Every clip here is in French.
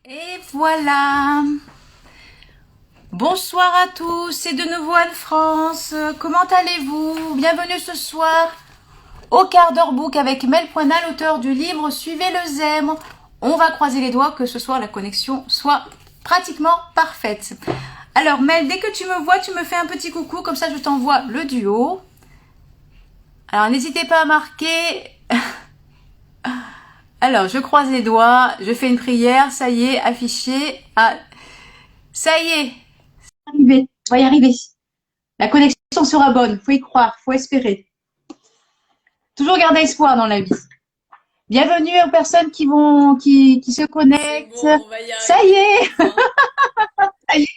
Et voilà. Bonsoir à tous, c'est de nouveau Anne-France. Comment allez-vous? Bienvenue ce soir au quart d'heure book avec Mel Poinal, auteur du livre Suivez le Zèbre. On va croiser les doigts que ce soir la connexion soit pratiquement parfaite. Alors Mel, dès que tu me vois, tu me fais un petit coucou, comme ça je t'envoie le duo. Alors n'hésitez pas à marquer. Alors je croise les doigts, je fais une prière, ça y est, affiché. Ah, ça y est, arriver, on va y arriver. La connexion sera bonne, faut y croire, faut espérer. Toujours garder espoir dans la vie. Bienvenue aux personnes qui se C'est connectent. bon, on va y Ça y arriver. est, Enfin, ça y est,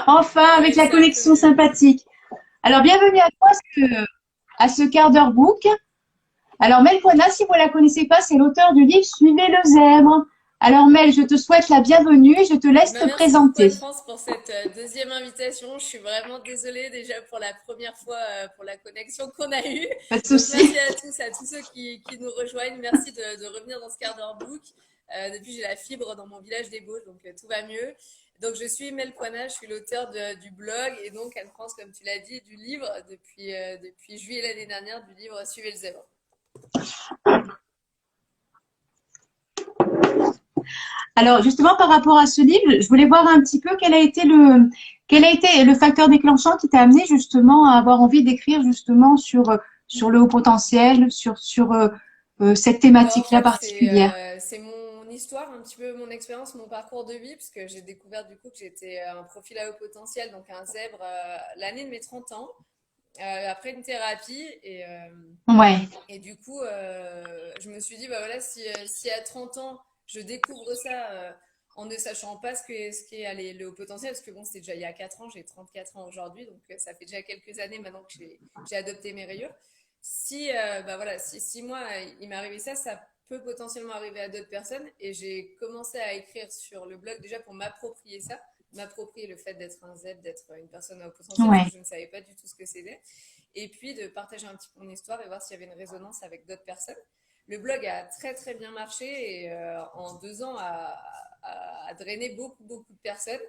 enfin avec ouais, la c'est un peu connexion mieux. sympathique. Alors bienvenue à toi à ce quart d'heure book. Alors Mel Poina, si vous ne la connaissez pas, c'est l'auteur du livre Suivez le zèbre. Alors Mel, je te souhaite la bienvenue et je te Eh laisse ben, te merci beaucoup présenter. Anne-France pour cette deuxième invitation. Je suis vraiment désolée déjà pour la première fois pour la connexion qu'on a eue. Pas de Donc souci. merci à tous ceux qui nous rejoignent. Merci de revenir dans ce quart d'heure book. Depuis, j'ai la fibre dans mon village des Bauges, donc tout va mieux. Donc je suis Mel Poina, je suis l'auteur du blog et donc Anne-France, comme tu l'as dit, du livre depuis juillet l'année dernière, du livre Suivez le zèbre. Alors justement par rapport à ce livre, je voulais voir un petit peu quel a été le facteur déclenchant qui t'a amené justement à avoir envie d'écrire justement sur le haut potentiel, sur cette Bah, en thématique-là fait, particulière. c'est mon histoire, un petit peu mon expérience, mon parcours de vie, parce que j'ai découvert du coup que j'étais un profil à haut potentiel, donc un zèbre, l'année de mes 30 ans, après une thérapie. Ouais. Et du coup, je me suis dit, bah voilà, si à 30 ans, je découvre ça en ne sachant pas ce qu'est allez, le haut potentiel, parce que bon, c'était déjà il y a 4 ans, j'ai 34 ans aujourd'hui, donc ça fait déjà quelques années maintenant que j'ai adopté mes rayures. Si, bah voilà, si moi, il m'est arrivé ça, ça peut potentiellement arriver à d'autres personnes. Et j'ai commencé à écrire sur le blog déjà pour m'approprier ça, m'approprier le fait d'être un Z, d'être une personne à haut potentiel, parce que Ouais. je ne savais pas du tout ce que c'était. Et puis de partager un petit peu mon histoire et voir s'il y avait une résonance avec d'autres personnes. Le blog a très très bien marché et en 2 ans a drainé beaucoup de personnes.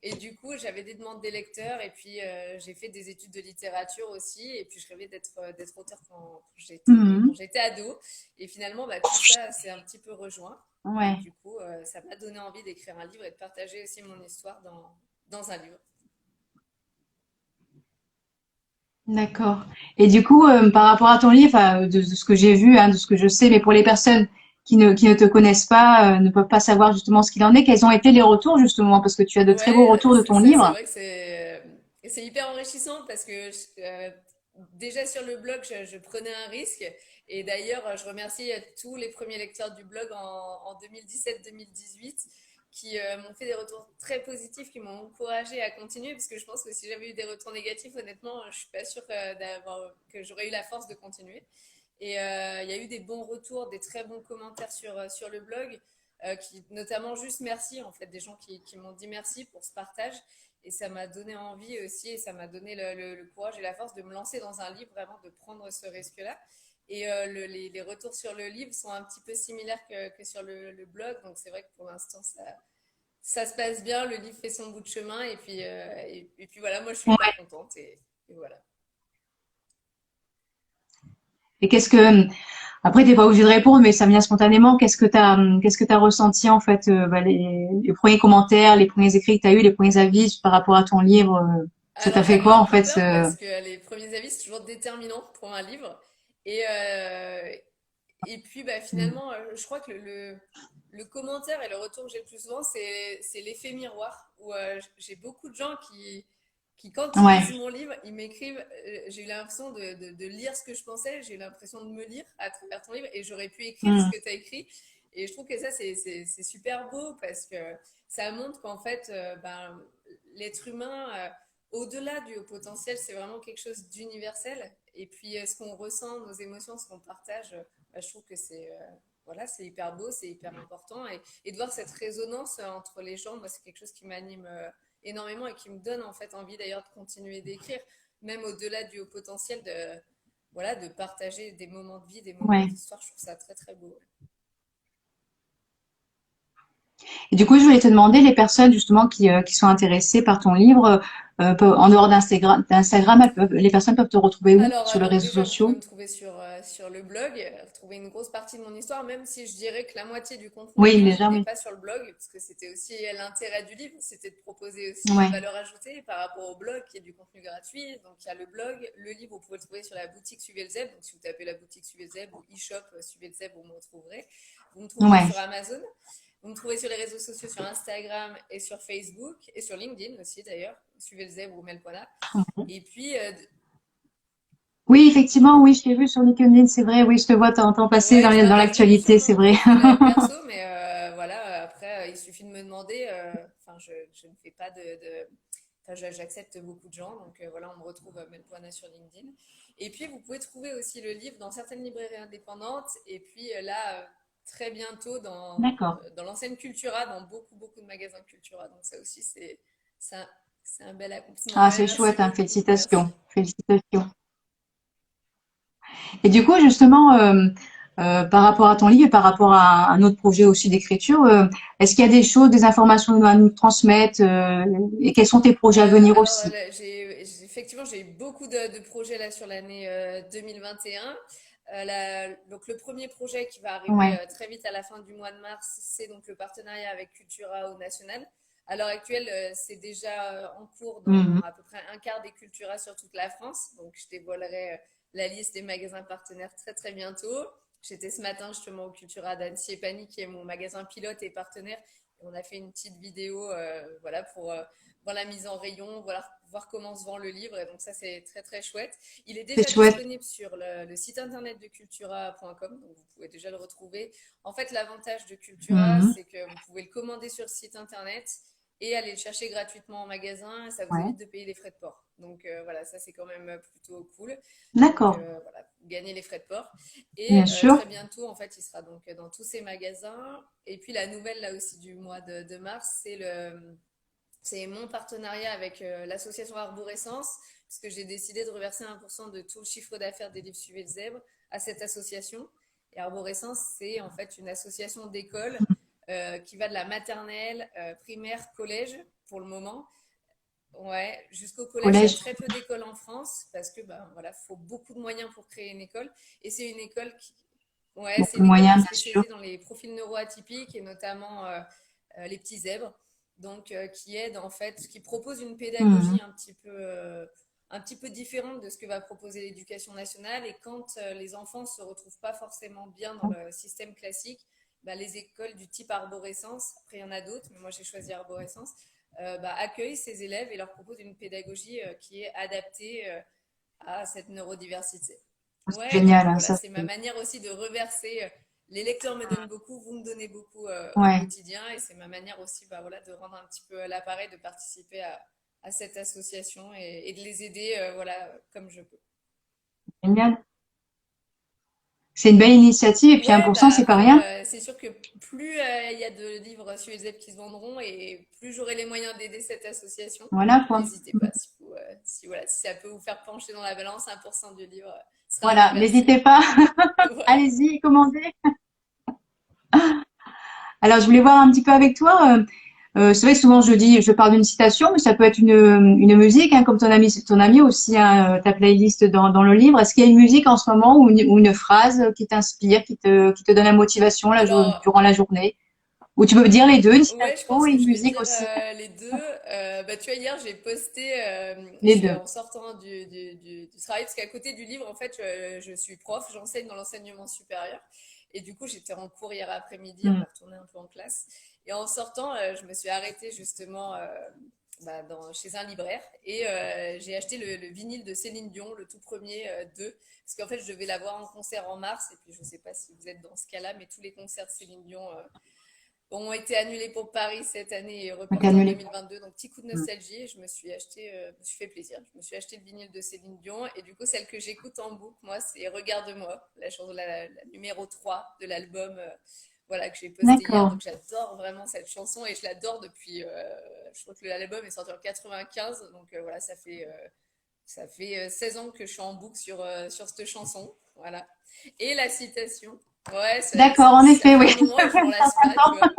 Et du coup, j'avais des demandes des lecteurs et puis j'ai fait des études de littérature aussi. Et puis je rêvais d'être auteur quand Mhm. j'étais ado. Et finalement, bah, tout ça s'est un petit peu rejoint. Et Ouais. du coup, ça m'a donné envie d'écrire un livre et de partager aussi mon histoire dans un livre. D'accord. Et du coup, par rapport à ton livre, de ce que j'ai vu, hein, de ce que je sais, mais pour les personnes qui ne te connaissent pas, ne peuvent pas savoir justement ce qu'il en est, quels ont été les retours justement, parce que tu as de très beaux Ouais, retours de ton ça c'est livre. vrai que c'est hyper enrichissant parce que déjà sur le blog, je prenais un risque. Et d'ailleurs, je remercie tous les premiers lecteurs du blog en 2017-2018 qui m'ont fait des retours très positifs, qui m'ont encouragé à continuer parce que je pense que si j'avais eu des retours négatifs, honnêtement, je suis pas sûre que j'aurais eu la force de continuer. Et il y a eu des bons retours, des très bons commentaires sur le blog, notamment juste merci, en fait, des gens qui m'ont dit merci pour ce partage. Et ça m'a donné envie aussi, et ça m'a donné le courage et la force de me lancer dans un livre, vraiment de prendre ce risque-là. Et les retours sur le livre sont un petit peu similaires que sur le blog. Donc c'est vrai que pour l'instant, ça se passe bien. Le livre fait son bout de chemin. Et puis voilà, moi je suis Ouais. hyper contente. Et voilà. Et après t'es pas obligé de répondre, mais ça me vient spontanément. Qu'est-ce que t'as ressenti en fait, les premiers commentaires, les premiers écrits que t'as eu, les premiers avis par rapport à ton livre, ça t'a Alors fait j'avais quoi un en peu fait, peur parce que les premiers avis, c'est toujours déterminant pour un livre. Et, euh, et puis bah, finalement, je crois que le commentaire et le retour que j'ai le plus souvent, c'est l'effet miroir, où j'ai beaucoup de gens quand ils lisent Ouais. mon livre, ils m'écrivent, j'ai eu l'impression de lire ce que je pensais, j'ai eu l'impression de me lire à travers ton livre et j'aurais pu écrire ce Mm. que tu as écrit. Et je trouve que ça, c'est super beau parce que ça montre qu'en fait, ben, l'être humain, au-delà du haut potentiel, c'est vraiment quelque chose d'universel. Et puis, ce qu'on ressent, nos émotions, ce qu'on partage, bah, je trouve que voilà, c'est hyper beau, c'est hyper important. Et de voir cette résonance entre les gens, moi, c'est quelque chose qui m'anime énormément et qui me donne en fait envie d'ailleurs de continuer d'écrire, même au-delà du haut potentiel voilà, de partager des moments de vie, des moments Ouais. d'histoire. Je trouve ça très très beau. Et du coup, je voulais te demander, les personnes justement qui sont intéressées par ton livre, en dehors d'Instagram, les personnes peuvent te retrouver où? Alors, Sur les donc réseaux déjà, vous pouvez sociaux? me trouver sur le blog, retrouver une grosse partie de mon histoire, même si je dirais que la moitié du contenu Oui, du livre déjà, n'est oui. pas sur le blog, parce que c'était aussi l'intérêt du livre, c'était de proposer aussi une Ouais. valeur ajoutée par rapport au blog qui est du contenu gratuit. Donc, il y a le blog, le livre, vous pouvez le trouver sur la boutique Suivez le Zèbre. Donc, si vous tapez la boutique Suivez le Zèbre ou e-shop Suivez le Zèbre, vous me retrouverez. Vous me trouverez Ouais. sur Amazon. Vous me trouvez sur les réseaux sociaux, sur Instagram et sur Facebook, et sur LinkedIn aussi d'ailleurs. Suivez le Zèbre ou Melpoana. Et puis, Oui, effectivement, oui, je t'ai vu sur LinkedIn, c'est vrai, oui, je te vois de temps en temps passer ouais, dans je l'ai mis sur l'actualité, c'est mon vrai. profil perso, mais voilà, après, il suffit de me demander. Enfin, je ne fais pas enfin, j'accepte beaucoup de gens, donc voilà, on me retrouve Melpoana sur LinkedIn. Et puis, vous pouvez trouver aussi le livre dans certaines librairies indépendantes, et puis là, très bientôt D'accord. dans l'enseigne Cultura, dans beaucoup de magasins Cultura. Donc ça aussi, c'est un, c'est un bel accomplissement. Ah, Ouais, c'est merci chouette, hein, beaucoup, merci. félicitations, félicitations. Et du coup, justement, par rapport à ton livre et par rapport à un autre projet aussi d'écriture, est-ce qu'il y a des choses, des informations à nous transmettre, et quels sont tes projets à venir Alors, aussi? là, effectivement, j'ai eu beaucoup de projets là sur l'année 2021. Donc, le premier projet qui va arriver Ouais. très vite à la fin du mois de mars, c'est donc le partenariat avec Cultura au national. À l'heure actuelle, c'est déjà en cours dans Mhm. à peu près un quart des Cultura sur toute la France. Donc, je dévoilerai la liste des magasins partenaires très bientôt. J'étais ce matin justement au Cultura d'Annecy et Pagny, qui est mon magasin pilote et partenaire. Et on a fait une petite vidéo, voilà, pour voir la mise en rayon, voir comment se vend le livre. Et donc ça, c'est très chouette. Il est C'est déjà chouette. disponible sur le site internet de cultura.com, donc vous pouvez déjà le retrouver. En fait, l'avantage de Cultura, Mhm. c'est que vous pouvez le commander sur le site internet et aller le chercher gratuitement en magasin. Ça vous Ouais. évite de payer les frais de port. Donc voilà, ça c'est quand même plutôt cool. Donc D'accord. voilà, gagner les frais de port. Et Bien sûr. très bientôt, en fait, il sera donc dans tous ces magasins. Et puis la nouvelle là aussi du mois de mars, c'est mon partenariat avec l'association Arborescence, puisque j'ai décidé de reverser 1% de tout le chiffre d'affaires des livres Suivez le Zèbre à cette association. Et Arborescence, c'est en fait une association d'écoles qui va de la maternelle, primaire, collège pour le moment. Ouais, jusqu'au collège, il y a Collège. très peu d'écoles en France parce que ben voilà, faut beaucoup de moyens pour créer une école. Et c'est une école ouais, c'est Beaucoup de une école qui moyens, est bien sûr. spécialisée dans les profils neuroatypiques et notamment les petits zèbres, donc qui aide en fait, qui propose une Mhm. pédagogie un petit peu différente de ce que va proposer l'éducation nationale. Et quand les enfants se retrouvent pas forcément bien dans le système classique, bah, les écoles du type arborescence, après il y en a d'autres, mais moi j'ai choisi arborescence, bah, accueillent ces élèves et leur proposent une pédagogie qui est adaptée à cette neurodiversité. C'est Ouais, du génial, coup, hein, voilà, ça. c'est ma manière aussi de reverser. Les lecteurs me donnent beaucoup, vous me donnez beaucoup au Ouais, quotidien, et c'est ma manière aussi bah, voilà, de rendre un petit peu l'appareil, de participer à cette association et de les aider voilà, comme je peux. génial. C'est une belle initiative et puis Ouais, 1%, bah c'est pas après, rien. c'est sûr que plus il y a de livres sur les ZEP qui se vendront et plus j'aurai les moyens d'aider cette association. Donc Voilà, quoi. n'hésitez pas voilà, si ça peut vous faire pencher dans la balance, 1% du livre sera Voilà, reversé. n'hésitez pas. Voilà. Allez-y, commandez. Alors, je voulais voir un petit peu avec toi. C'est vrai que souvent je parle d'une citation, mais ça peut être une musique, hein, comme ton ami aussi, hein, ta playlist dans le livre. Est-ce qu'il y a une musique en ce moment ou une phrase qui t'inspire, qui te donne la motivation Alors, durant la journée? Ou tu peux me dire les deux, une ouais, je citation pense et que une je vais musique dire aussi. les deux. Bah, tu vois, hier, j'ai posté, Les deux. en sortant du travail, parce qu'à côté du livre, en fait, je suis prof, j'enseigne dans l'enseignement supérieur. Et du coup, j'étais en cours hier après-midi, on Hmm. est retourné un peu en classe. Et en sortant, je me suis arrêtée justement bah, chez un libraire et j'ai acheté le vinyle de Céline Dion, le tout premier d'eux, parce qu'en fait, je devais la voir en concert en mars. Et puis, je ne sais pas si vous êtes dans ce cas-là, mais tous les concerts de Céline Dion ont été annulés pour Paris cette année et T'as reportés en annulé. 2022. Donc, petit coup de Hmm. nostalgie. Et je me suis fait plaisir. Je me suis acheté le vinyle de Céline Dion. Et du coup, celle que j'écoute en boucle, moi, c'est Regarde-moi, la chanson, la numéro 3 de l'album, voilà, que j'ai posté hier. D'accord. Donc, j'adore vraiment cette chanson et je l'adore depuis, je crois que l'album est sorti en 95. Donc, voilà, ça fait 16 ans que je suis en boucle sur cette chanson. Voilà. Et la citation. Ouais, D'accord, en ça effet, fait oui. un moment et je m'en Un lasse pas, certain tu temps. vois.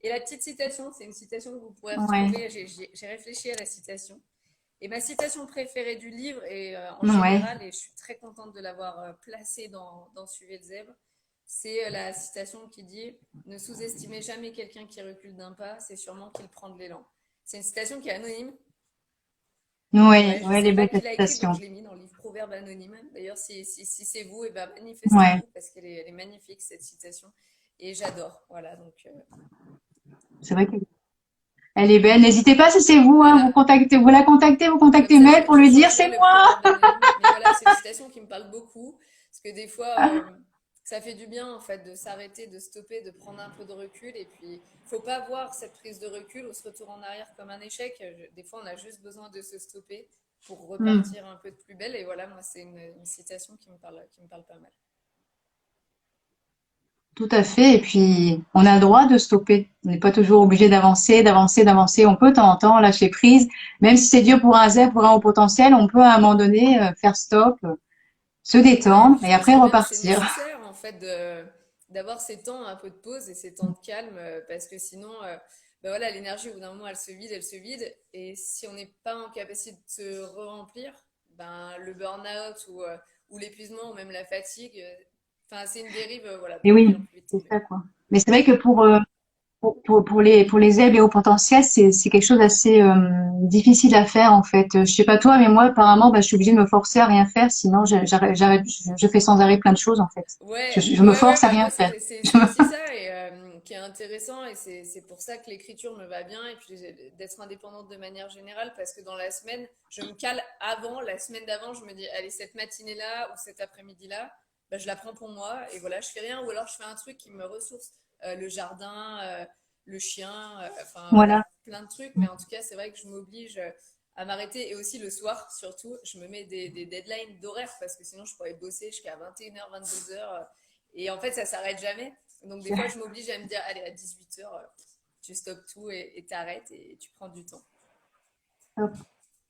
Et la petite citation, c'est une citation que vous pourrez Ouais, retrouver. J'ai réfléchi à la citation. Et ma citation préférée du livre, et en ouais. général, et je suis très contente de l'avoir placée dans Suivez le zèbre, c'est la citation qui dit: Ne sous-estimez jamais quelqu'un qui recule d'un pas, c'est sûrement qu'il prend de l'élan. C'est une citation qui est anonyme. Ouais, Ouais, je ouais, sais les pas belles qui l'a écrite, donc citations. je l'ai mis dans le livre Proverbe anonyme. D'ailleurs, si c'est vous, et ben Ouais, manifestez-vous parce elle est magnifique cette citation et j'adore. Voilà, donc c'est vrai qu'elle est belle. N'hésitez pas si c'est vous, hein, voilà. vous Comme contactez ça, Mel pour je lui dire changerai c'est le moi. proverbe anonyme. Mais voilà, c'est une citation qui me parle beaucoup. Parce que des fois, ça fait du bien, en fait, de s'arrêter, de stopper, de prendre un peu de recul. Et puis, faut pas voir cette prise de recul ou ce retour en arrière comme un échec. Des fois, on a juste besoin de se stopper pour Hmm, repartir un peu de plus belle. Et voilà, moi, c'est une citation qui me parle pas mal. tout à fait. Et puis, on a le droit de stopper. On n'est pas toujours obligé d'avancer, d'avancer, d'avancer. On peut de temps en temps lâcher prise. Même si c'est dur pour un zèbre, pour un haut potentiel, on peut à un moment donné faire stop, se Ouais, et puis détendre je et pense après que même c'est repartir. nécessaire en fait d'avoir ces temps un peu de pause et ces temps de calme parce que sinon, ben voilà, l'énergie au bout d'un moment elle se vide et si on n'est pas en capacité de se re-remplir, ben le burn-out ou l'épuisement ou même la fatigue, enfin c'est une dérive voilà Et pour de oui, plus en plus vite c'est tomber. ça, quoi. Mais c'est vrai que pour les zèbres et hauts potentiels, c'est quelque chose d'assez difficile à faire en fait. Je sais pas toi, mais moi apparemment, bah, je suis obligée de me forcer à rien faire, sinon j'arrête, je fais sans arrêt plein de choses en fait. Ouais, Je me ouais, ouais, force à bah rien moi faire. c'est aussi ça et qui est intéressant et c'est pour ça que l'écriture me va bien et puis d'être indépendante de manière générale parce que dans la semaine, je me cale avant, la semaine d'avant, je me dis allez cette matinée-là ou cet après-midi-là, bah, je la prends pour moi et voilà, je fais rien ou alors je fais un truc qui me ressource. Le jardin, le chien, enfin voilà, Voilà. plein de trucs mais en tout cas c'est vrai que je m'oblige à m'arrêter et aussi le soir surtout je me mets des deadlines d'horaire parce que sinon je pourrais bosser jusqu'à 21h 22h et en fait ça s'arrête jamais donc des fois je m'oblige à me dire allez à 18h tu stoppes tout et t'arrêtes et tu prends du temps.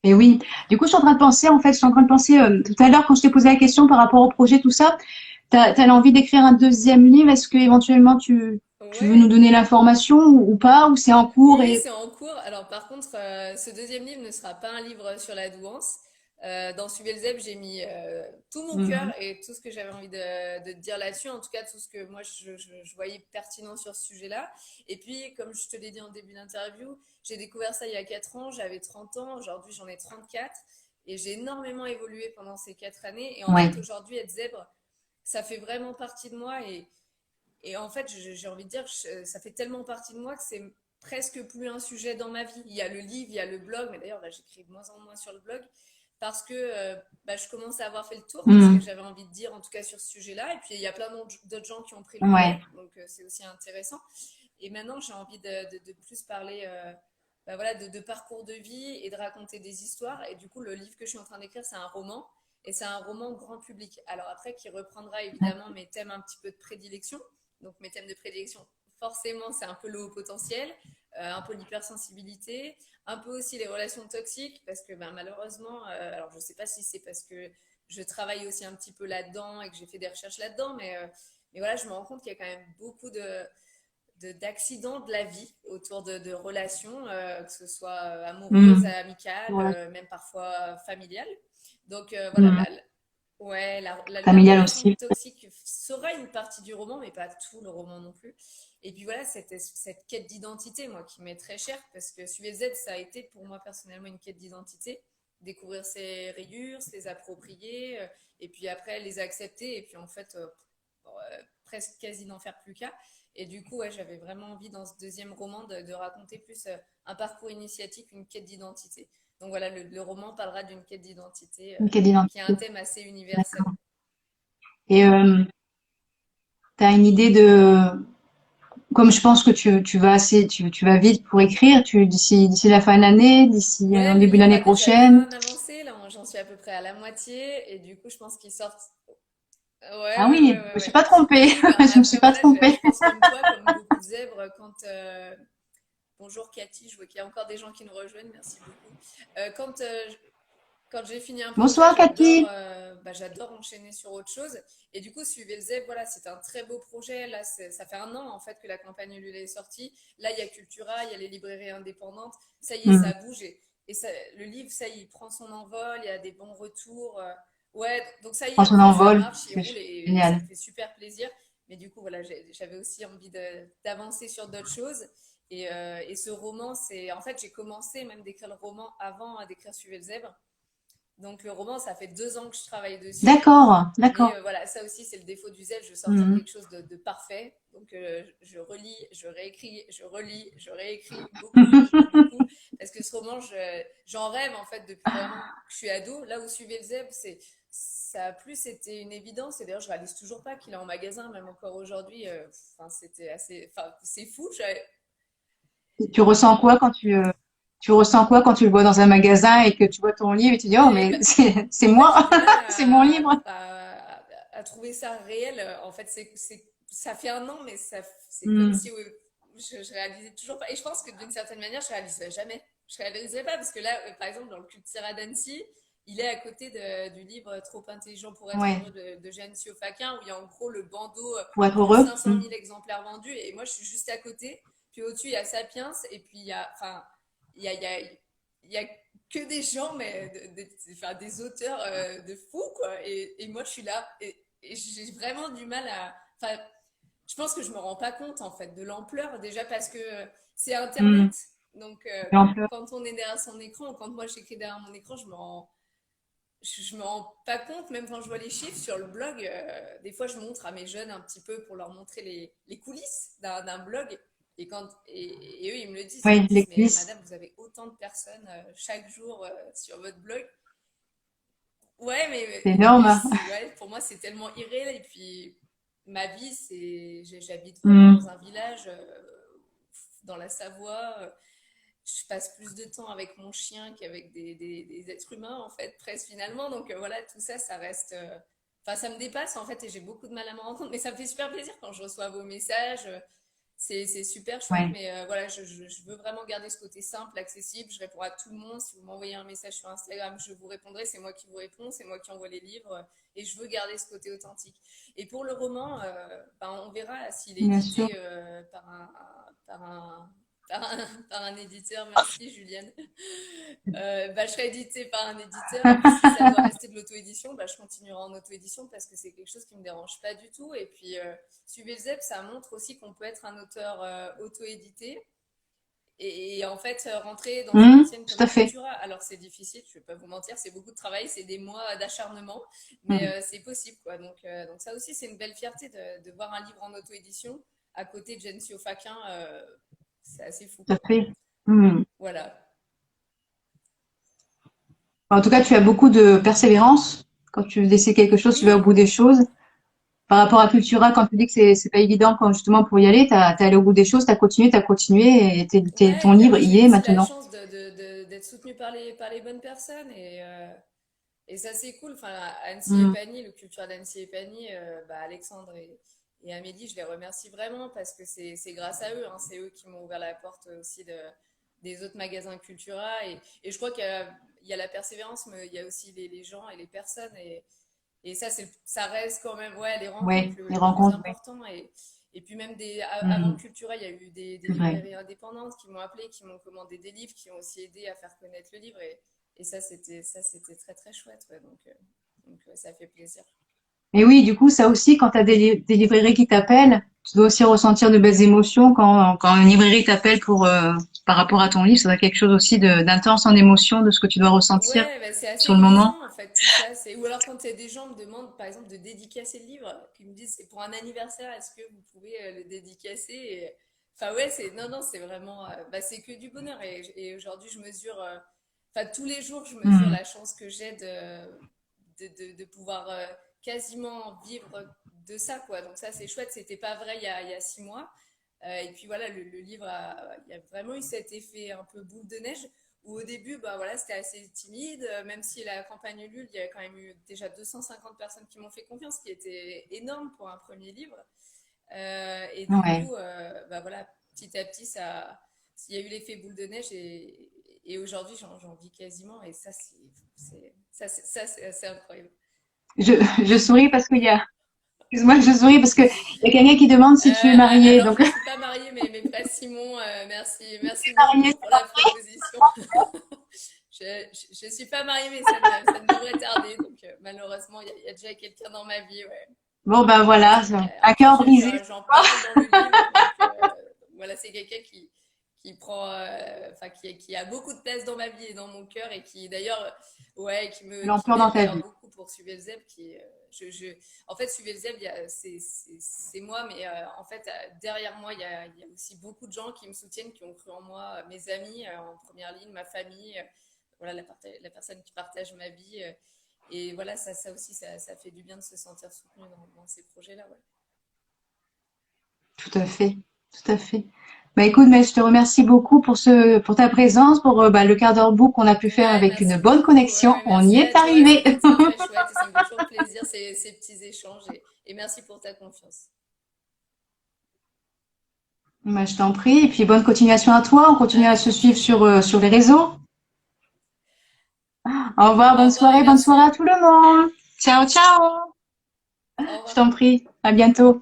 Et oui. Du coup, je suis en train de penser, en fait, je suis en train de penser tout à l'heure quand je t'ai posé la question par rapport au projet, tout ça. T'as l'envie d'écrire un deuxième livre. Est-ce que éventuellement tu veux nous Ouais. donner l'information ou pas, ou c'est en Oui, cours oui, et c'est en cours. Alors, par contre, ce deuxième livre ne sera pas un livre sur la douance. Dans Suivez le Zèbre, j'ai mis tout mon cœur Mhm. et tout ce que j'avais envie de dire là-dessus. En tout cas, tout ce que moi, je voyais pertinent sur ce sujet-là. Et puis, comme je te l'ai dit en début d'interview, j'ai découvert ça il y a 4 ans. J'avais 30 ans. Aujourd'hui, j'en ai 34. Et j'ai énormément évolué pendant ces 4 années. Et en Ouais. fait, aujourd'hui, être zèbre, ça fait vraiment partie de moi. Et en fait, j'ai envie de dire, ça fait tellement partie de moi que c'est presque plus un sujet dans ma vie. Il y a le livre, il y a le blog, mais d'ailleurs, là, j'écris de moins en moins sur le blog parce que bah, je commence à avoir fait le tour de ce que Mhm. j'avais envie de dire, en tout cas sur ce sujet-là. Et puis, il y a plein d'autres gens qui ont pris le Ouais. relais, donc c'est aussi intéressant. Et maintenant, j'ai envie de plus parler bah, voilà, de parcours de vie et de raconter des histoires. Et du coup, le livre que je suis en train d'écrire, c'est un roman. Et c'est un roman grand public. Alors après, qui reprendra évidemment mes thèmes un petit peu de prédilection. Donc mes thèmes de prédilection, forcément, c'est un peu le haut potentiel, un peu l'hypersensibilité, un peu aussi les relations toxiques, parce que ben, malheureusement, alors je ne sais pas si c'est parce que je travaille aussi un petit peu là-dedans et que j'ai fait des recherches là-dedans, mais voilà, je me rends compte qu'il y a quand même beaucoup d'accidents de la vie autour de relations, que ce soit amoureuses, Mhm. amicales, Voilà. même parfois familiales. Donc voilà, Mhm. ouais, la Familial relation aussi. toxique sera une partie du roman, mais pas tout le roman non plus. Et puis voilà, cette quête d'identité, moi, qui m'est très chère, parce que Suivez Z, ça a été pour moi personnellement une quête d'identité. Découvrir ses rayures, se les approprier, et puis après les accepter, et puis en fait, presque quasi n'en faire plus cas. Et du coup, ouais, j'avais vraiment envie dans ce deuxième roman de raconter plus un parcours initiatique, une quête d'identité. Donc voilà, le roman parlera d'une quête d'identité Une quête qui est un d'identité. thème assez universel. D'accord. Et t'as une idée de, comme je pense que tu vas vite pour écrire, d'ici la fin de l'année, d'ici Ouais, en le début livre d'année a déjà prochaine. bien avancé. Là, j'en suis à peu près à la moitié. Et du coup, je pense qu'il sort. Ouais, Ah ouais, ouais, oui, je ouais, me suis ouais. pas trompée. Oui, ben Je me suis après, pas voilà, trompée. je pense comme toi, comme beaucoup de zèbres, quand. Bonjour Cathy, je vois qu'il y a encore des gens qui nous rejoignent, merci beaucoup. Quand quand j'ai fini un projet, Bonsoir Cathy. j'adore enchaîner sur autre chose. Et du coup, Suivez le Zèbre, voilà, c'est un très beau projet. Là, ça fait un an en fait que la campagne Ulule est sortie. Là, il y a Cultura, il y a les librairies indépendantes. Ça y est, Hmm. ça bouge. Et ça, le livre, ça y est, il prend son envol. Il y a des bons retours. Ouais, donc ça y Prends est, en son fait, ça envol. marche, il C'est roule et ça génial. me fait super plaisir. Mais du coup, voilà, j'avais aussi envie d'avancer sur d'autres choses. Et ce roman, c'est en fait, j'ai commencé même d'écrire le roman avant d'écrire Suivez le Zèbre. Donc le roman, ça fait 2 ans que je travaille dessus. D'accord, Mais d'accord. voilà, ça aussi, c'est le défaut du zèle. Je veux sortir Hmm. quelque chose de parfait. Donc je relis, je réécris, je relis, je réécris beaucoup, beaucoup, beaucoup. Parce que ce roman, j'en rêve en fait depuis vraiment que je suis ado. Là où Suivez le zèbre, ça a plus été une évidence. Et d'ailleurs, je réalise toujours pas qu'il est en magasin, même encore aujourd'hui. Enfin, c'était assez, enfin, c'est fou. Tu ressens quoi quand tu ressens quoi quand tu le vois dans un magasin et que tu vois ton livre et tu dis, oh, Mais mais bah, c'est en fait, j'ai moi, du mal c'est mon livre. à trouver ça réel. En fait, ça fait un an, mais c'est comme Hmm. si je réalisais toujours pas. Et je pense que d'une certaine manière, je réaliserai jamais. Je réaliserai pas parce que là, par exemple, dans le Cultura d'Annecy, il est à côté du livre Trop intelligent pour être Ouais, heureux de Jeanne Siofaquin, où il y a en gros le bandeau pour être plus de heureux. 500 Hmm. 000 exemplaires vendus. Et moi, je suis juste à côté. Puis au-dessus, il y a Sapiens. Et puis, enfin, il y a, il y a, il y a que des gens, mais enfin, des auteurs de fous, quoi. Et moi, je suis là et j'ai vraiment du mal à. Enfin, je pense que je me rends pas compte, en fait, de l'ampleur, déjà parce que c'est Internet. Hmm. Donc, L'ampleur. quand on est derrière son écran, ou quand moi j'écris derrière mon écran, je me rends pas compte, même quand je vois les chiffres sur le blog. Des fois, je montre à mes jeunes un petit peu pour leur montrer les coulisses d'un blog. Et eux, ils me le disent, ils me Oui, disent, mais l'église, madame, vous avez autant de personnes chaque jour sur votre blog. Ouais, c'est énorme. Hein. ouais, pour moi, c'est tellement irréel. Et puis, ma vie, j'habite vraiment Hmm. dans un village, dans la Savoie. Je passe plus de temps avec mon chien qu'avec des êtres humains, en fait, presque finalement. Donc voilà, tout ça, ça reste. Enfin, ça me dépasse, en fait, et j'ai beaucoup de mal à me rendre compte. Mais ça me fait super plaisir quand je reçois vos messages. C'est super chouette, Ouais, mais voilà, je veux vraiment garder ce côté simple, accessible. Je réponds à tout le monde. Si vous m'envoyez un message sur Instagram, je vous répondrai. C'est moi qui vous réponds, c'est moi qui envoie les livres. Et je veux garder ce côté authentique. Et pour le roman, ben, on verra s'il est bien sûr. édité par un, par un éditeur. Merci, Julienne. Je serai édité par un éditeur. Et puis, si ça doit rester de l'auto-édition, je continuerai en auto-édition parce que c'est quelque chose qui me dérange pas du tout. Et puis, Suivez le ZEP, ça montre aussi qu'on peut être un auteur auto-édité et en fait rentrer dans une Hmm. ancienne Tout comme à fait. Cultura. Alors, c'est difficile, je vais pas vous mentir, c'est beaucoup de travail, c'est des mois d'acharnement, mais Hmm. c'est possible, quoi. Donc, ça aussi, c'est une belle fierté de voir un livre en auto-édition à côté de Jen Faquin. C'est assez fou, Tout à quoi. fait. Hmm. Voilà. En tout cas, tu as beaucoup de persévérance. Quand tu essaies quelque chose, tu vas au Oui, bout des choses. Par rapport à Cultura, quand tu dis que c'est pas évident quand justement pour y aller, t'es allé au bout des choses, t'as continué et ouais, et ton puis livre après, j'ai y est aussi la maintenant. chance d'être soutenue par les bonnes personnes et ça, c'est cool. Enfin, Annecy et Hmm. Pagny, le Culture d'Annecy et Pagny, Alexandre et Amélie, je les remercie vraiment parce que c'est grâce à eux. Hein, c'est eux qui m'ont ouvert la porte aussi des autres magasins Cultura. Et je crois il y a la persévérance, mais il y a aussi les gens et les personnes. Et ça, ça reste quand même ouais, les rencontres Ouais, les le plus rencontres, ouais. important. Et puis même avant Hmm. Cultura, il y a eu des C'est vrai. librairies indépendantes qui m'ont appelé, qui m'ont commandé des livres, qui ont aussi aidé à faire connaître le livre. Et ça, c'était très, très chouette. Ouais, donc, ça fait plaisir. Et oui, du coup, ça aussi, quand tu as des librairies qui t'appellent, tu dois aussi ressentir de belles émotions quand une librairie t'appelle par rapport à ton livre, ça doit être quelque chose aussi d'intense en émotion, de ce que tu dois ressentir Ouais, c'est sur assez le moment. grisant en fait tout ça. Ou alors quand il y a des gens me demandent par exemple de dédicacer le livre, qui me disent c'est pour un anniversaire, est-ce que vous pouvez le dédicacer Enfin ouais, non, c'est vraiment, c'est que du bonheur. Et aujourd'hui je mesure, enfin tous les jours je mesure Hmm. la chance que j'ai de pouvoir quasiment vivre de ça quoi. Donc ça c'est chouette. C'était pas vrai il y a 6 mois. Et puis voilà, le livre il y a vraiment eu cet effet un peu boule de neige où au début, voilà, c'était assez timide, même si la campagne Ulule, il y avait quand même eu déjà 250 personnes qui m'ont fait confiance, ce qui était énorme pour un premier livre. Et du Ouais. coup, voilà, petit à petit, il y a eu l'effet boule de neige et aujourd'hui, j'en vis quasiment. Et ça, c'est assez incroyable. Je, je souris parce qu'il y a, excuse-moi, je souris parce que il y a quelqu'un qui demande si tu es mariée. Alors, je Donc, ne suis pas mariée, mais presse Simon, merci mariée, beaucoup pour la proposition. Je suis pas mariée, mais ça ne devrait tarder. Donc, malheureusement, il y a déjà quelqu'un dans ma vie. Ouais. bon, ben voilà, un Après, cœur brisé. j'en parle dans le livre. Donc, voilà, c'est quelqu'un qui prend, enfin, qui a beaucoup de place dans ma vie et dans mon cœur et qui d'ailleurs, ouais, qui L'ampleur dans m'aide ta d'ailleurs vie. beaucoup pour suivre le ZEP. En fait, suivre le ZEP, c'est moi, mais en fait, derrière moi, il y a aussi beaucoup de gens qui me soutiennent, qui ont cru en moi, mes amis en première ligne, ma famille, voilà, la personne qui partage ma vie. Et voilà, ça aussi, ça fait du bien de se sentir soutenu dans ces projets-là. Ouais. Tout à fait, tout à fait. Bah écoute, mais je te remercie beaucoup pour pour ta présence, pour le quart d'heure book qu'on a pu faire Ouais, avec une merci bonne beaucoup. Ouais, connexion. ouais, On merci y à est toi. arrivé. C'était très chouette et ça me fait toujours plaisir ces petits échanges et merci pour ta confiance. Bah, je t'en prie. Et puis bonne continuation à toi. On continue à Avec se grand suivre plaisir. sur les réseaux. Au revoir, Au revoir et bonne soirée à merci. tout le monde. Ciao, ciao. Au Je revoir. t'en prie. À bientôt.